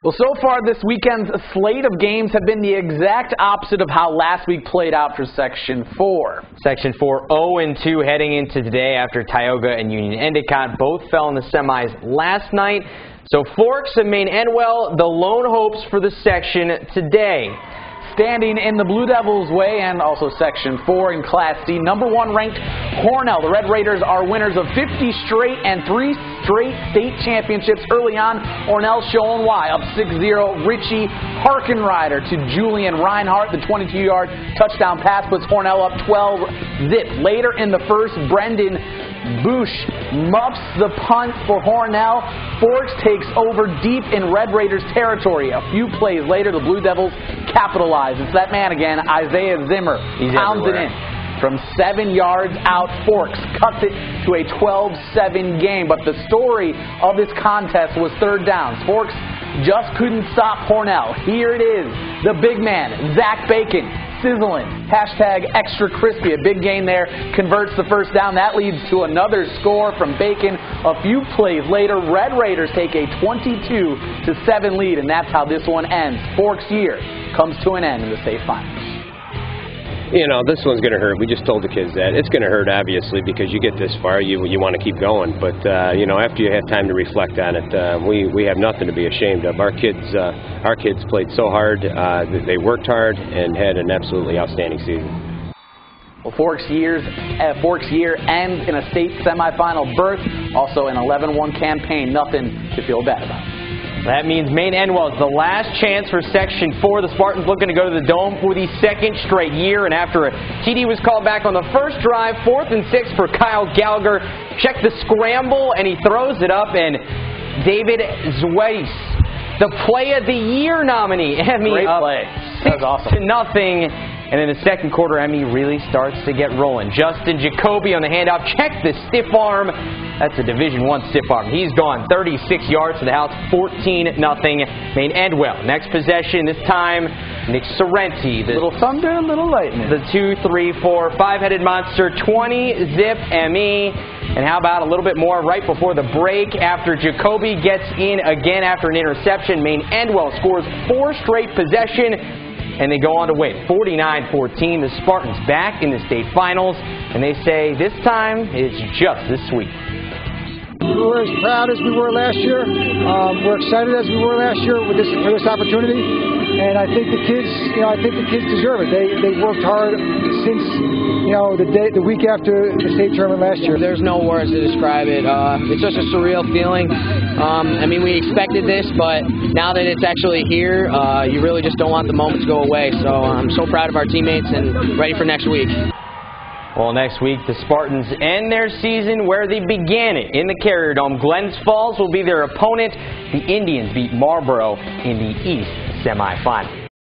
Well, so far this weekend's slate of games have been the exact opposite of how last week played out for Section 4. Section 4 0-2 heading into today after Tioga and Union Endicott both fell in the semis last night. So Forks and Maine Endwell, the lone hopes for the section today. Standing in the Blue Devils' way and also Section 4 in Class C, #1 ranked Hornell. The Red Raiders are winners of 50 straight and 3 straight state championships early on. Hornell showing why. Up 6-0, Richie Harkenrider to Julian Reinhardt. The 22-yard touchdown pass puts Hornell up 12-zip. Later in the first, Brendan Bush muffs the punt for Hornell. Forks takes over deep in Red Raiders territory. A few plays later, the Blue Devils capitalize. It's that man again, Isaiah Zimmer. He's pounds everywhere. it in. From 7 yards out, Forks cuts it to a 12-7 game. But the story of this contest was third downs. Forks just couldn't stop Hornell. Here it is, the big man, Zach Bacon, sizzling. #extra crispy. A big gain there, converts the first down. That leads to another score from Bacon. A few plays later, Red Raiders take a 22-7 lead, and that's how this one ends. Forks' year comes to an end in the state finals. You know, this one's going to hurt. We just told the kids that. It's going to hurt, obviously, because you get this far, you want to keep going. But, you know, after you have time to reflect on it, we have nothing to be ashamed of. Our kids played so hard, they worked hard, and had an absolutely outstanding season. Well, Forks' year ends in a state semifinal berth, also an 11-1 campaign. Nothing to feel bad about. That means Maine Endwell is the last chance for Section 4. The Spartans looking to go to the Dome for the second straight year. And after a TD was called back on the first drive, 4th and 6 for Kyle Gallagher. Check the scramble, and he throws it up. And David Zweiss, the Play of the Year nominee. Emmy Great up play. That was awesome. 6-0. And in the second quarter, Emmy really starts to get rolling. Justin Jacoby on the handoff. Check the stiff arm. That's a Division I stiff arm. He's gone 36 yards to the house, 14-0. Maine Endwell. Next possession, this time Nick Sorrenti. Little thunder, little lightning. The 2, 3, 4, 5-headed monster, 20-zip ME. And how about a little bit more right before the break after Jacoby gets in again after an interception. Maine Endwell scores 4 straight possession. And they go on to win 49-14. The Spartans back in the state finals. And they say this time it's just as sweet. We're as proud as we were last year. We're excited as we were last year for this opportunity, and I think the kids, deserve it. They worked hard since the week after the state tournament last year. There's no words to describe it. It's just a surreal feeling. I mean, we expected this, but now that it's actually here, you really just don't want the moment to go away. So I'm so proud of our teammates and ready for next week. Well, next week, the Spartans end their season where they began it, in the Carrier Dome. Glens Falls will be their opponent. The Indians beat Marlboro in the East semifinal.